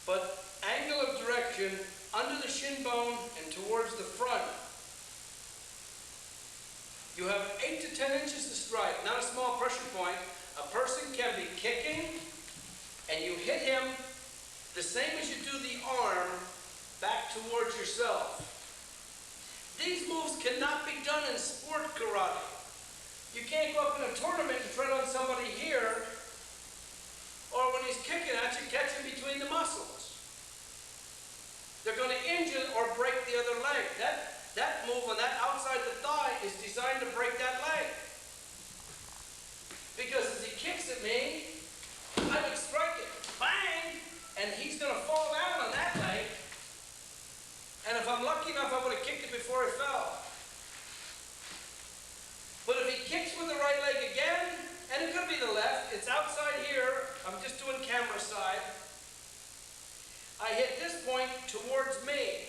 but angle of direction under the shin bone and towards the front. You have 8 to 10 inches to strike, not a small pressure point. A person can be kicking and you hit him the same as you do the arm back towards yourself. These moves cannot be done in sport karate. You can't go up in a tournament and tread on somebody here, or when he's kicking at you, catch him between the muscles. They're going to injure or break the other leg. That move on that outside the thigh is designed to break that leg. Because as he kicks at me, I would strike it, bang, and he's going to fall down on that leg. And if I'm lucky enough, I would have kicked it before he fell. But if he kicks with the right leg again, and it could be the left, it's outside here, I'm just doing camera side, I hit this point towards me,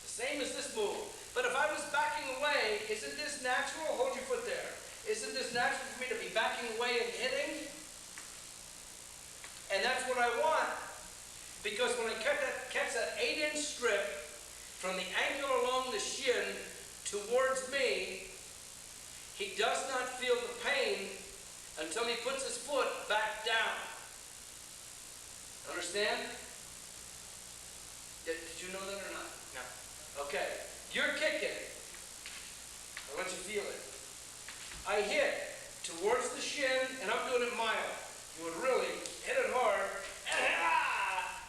the same as this move. But if I was backing away, isn't this natural? Hold your foot there. Isn't this natural for me to be backing away and hitting? And that's what I want, because when I catch that 8-inch strip from the ankle along the shin towards me, he does not feel the pain until he puts his foot back down. Understand? Did you know that or not? No. Okay. You're kicking. I'll let you feel it. I hit towards the shin, and I'm doing it mild. You would really hit it hard,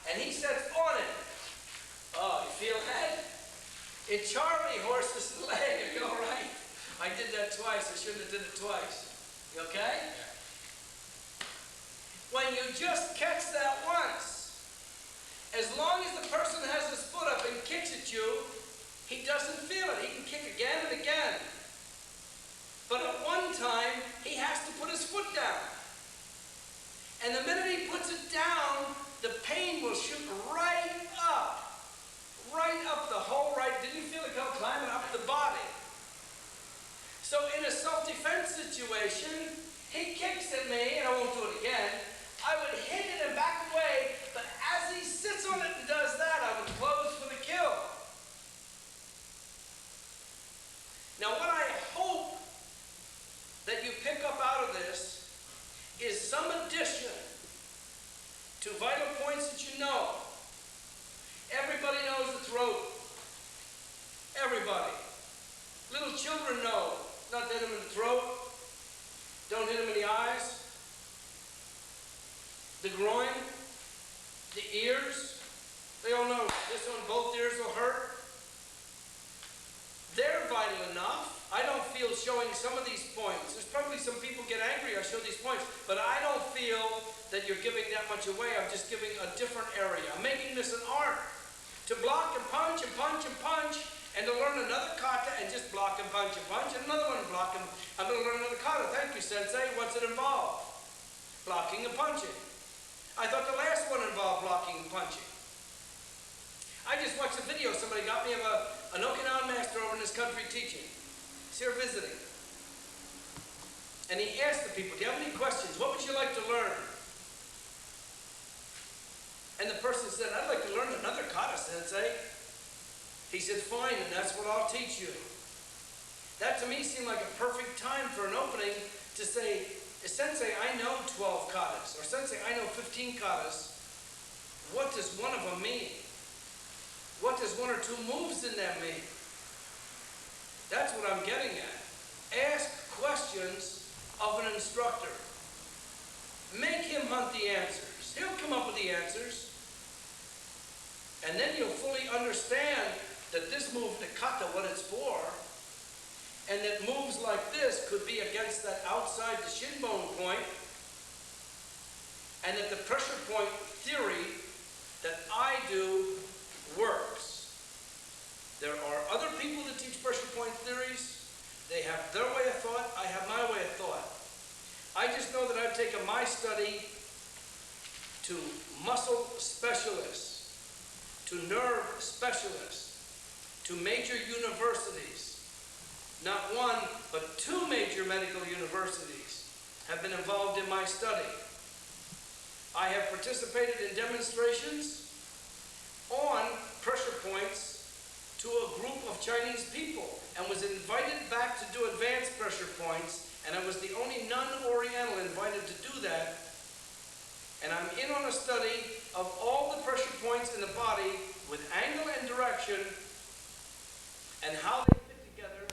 and he sets on it. Oh, you feel that? It Charlie horses the leg. Are you all right? I did that twice. I shouldn't have did it twice. You okay? Yeah. When you just catch that once, as long as the person has his foot up and kicks at you, he doesn't feel it. He can kick again and again. foot down. And the minute he puts it down, the pain will shoot right up the whole right. Didn't you feel it go climbing up the body? So in a self-defense situation, he kicks at me, and I won't do it again. I would hit it and back away, but as he sits on it and does that, I would close for the kill. Now what I hope that you pick up out of this is some addition to vital points that you know. Everybody knows the throat. Everybody. Little children know not to hit them in the throat. Don't hit them in the eyes. The groin. The ears. They all know this one, both ears will hurt. They're vital enough. I don't feel showing some of these points. There's probably some people get angry I show these points, but I don't feel that you're giving that much away. I'm just giving a different area. I'm making this an art. To block and punch and punch and punch, and to learn another kata and just block and punch, and another one block and I'm going to learn another kata. Thank you, sensei. What's it involve? Blocking and punching. I thought the last one involved blocking and punching. I just watched a video somebody got me of an Okinawan master over in this country teaching. He's here visiting. And he asked the people, do you have any questions? What would you like to learn? And the person said, I'd like to learn another kata, sensei. He said, fine, and that's what I'll teach you. That to me seemed like a perfect time for an opening to say, sensei, I know 12 katas, or sensei, I know 15 katas. What does one of them mean? What does one or two moves in them mean? That's what I'm getting at. Ask questions of an instructor. Make him hunt the answers. He'll come up with the answers. And then you'll fully understand that this move, the kata, what it's for, and that moves like this could be against that outside the shin bone point, and that the pressure point theory that I do works. There are other people that teach pressure point theories. They have their way of thought. I have my way of thought. I just know that I've taken my study to muscle specialists, to nerve specialists, to major universities. Not one, but two major medical universities have been involved in my study. I have participated in demonstrations on pressure points to a group of Chinese people and was invited back to do advanced pressure points, and I was the only non-Oriental invited to do that. And I'm in on a study of all the pressure points in the body with angle and direction and how they fit together.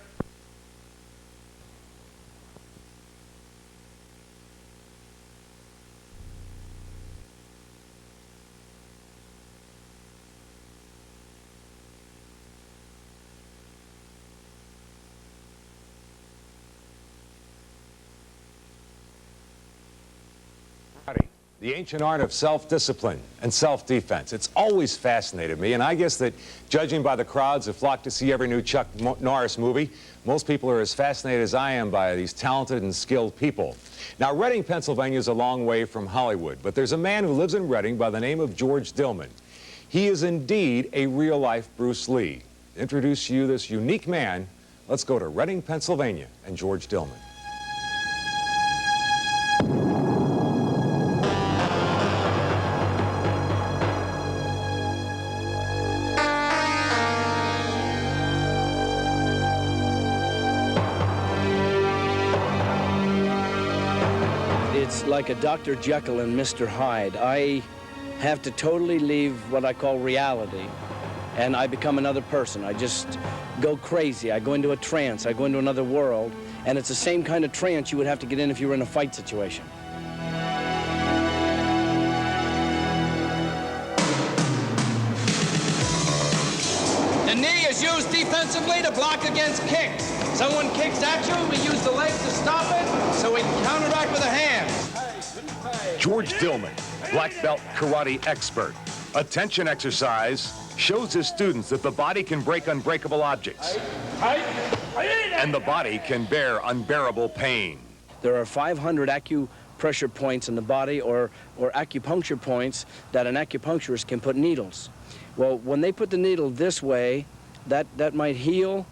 The ancient art of self-discipline and self-defense. It's always fascinated me, and I guess that judging by the crowds who flock to see every new Chuck Norris movie, most people are as fascinated as I am by these talented and skilled people. Now, Reading, Pennsylvania is a long way from Hollywood, but there's a man who lives in Reading by the name of George Dillman. He is indeed a real-life Bruce Lee. To introduce you this unique man, let's go to Reading, Pennsylvania, and George Dillman. It's like a Dr. Jekyll and Mr. Hyde. I have to totally leave what I call reality, and I become another person. I just go crazy. I go into a trance. I go into another world, and it's the same kind of trance you would have to get in if you were in a fight situation. The knee is used defensively to block against kicks. Someone kicks at you, we use the leg to stop it, so we counteract with the hands. George Dillman, black belt karate expert. Attention exercise shows his students that the body can break unbreakable objects. And the body can bear unbearable pain. There are 500 acupressure points in the body, or acupuncture points that an acupuncturist can put needles. Well, when they put the needle this way, that might heal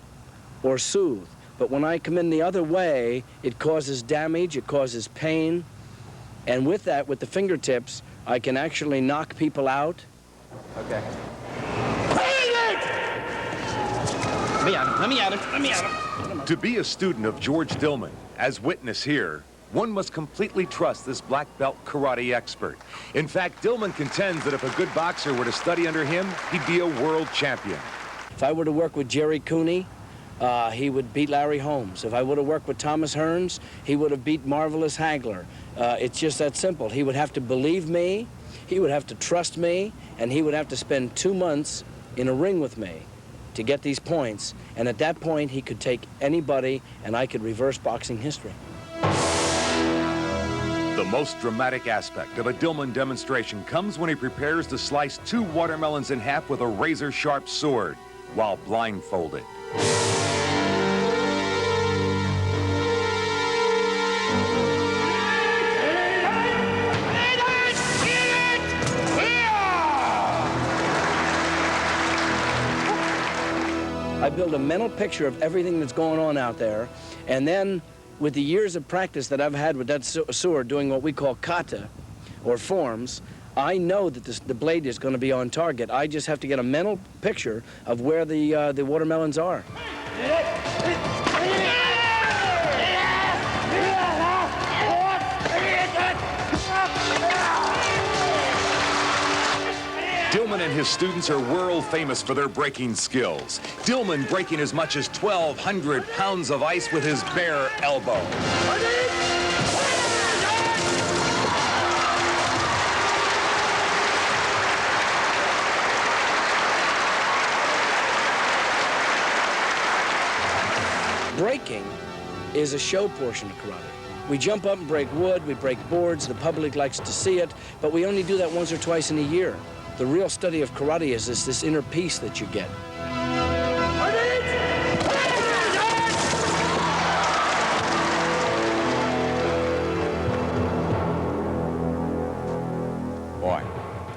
or soothe. But when I come in the other way, it causes damage, it causes pain. And with that, with the fingertips, I can actually knock people out. Okay. Let me at it. To be a student of George Dillman, as witness here, one must completely trust this black belt karate expert. In fact, Dillman contends that if a good boxer were to study under him, he'd be a world champion. If I were to work with Jerry Cooney, he would beat Larry Holmes. If I would have worked with Thomas Hearns, he would have beat Marvelous Hagler. It's just that simple. He would have to believe me, he would have to trust me, and he would have to spend 2 months in a ring with me to get these points. And at that point, he could take anybody, and I could reverse boxing history. The most dramatic aspect of a Dillman demonstration comes when he prepares to slice 2 watermelons in half with a razor-sharp sword while blindfolded. I build a mental picture of everything that's going on out there, and then with the years of practice that I've had with that sword doing what we call qoute, or forms, I know that the blade is going to be on target. I just have to get a mental picture of where the watermelons are. Dillman and his students are world famous for their breaking skills. Dillman breaking as much as 1,200 pounds of ice with his bare elbow. Breaking is a show portion of karate. We jump up and break wood, we break boards, the public likes to see it, but we only do that once or twice in a year. The real study of karate is this inner peace that you get. Boy,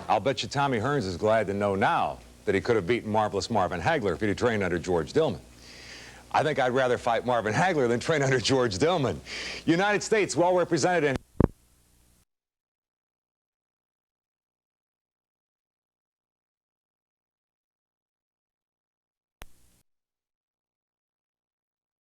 I'll bet you Tommy Hearns is glad to know now that he could have beaten Marvelous Marvin Hagler if he'd trained under George Dillman. I think I'd rather fight Marvin Hagler than train under George Dillman. United States, well represented in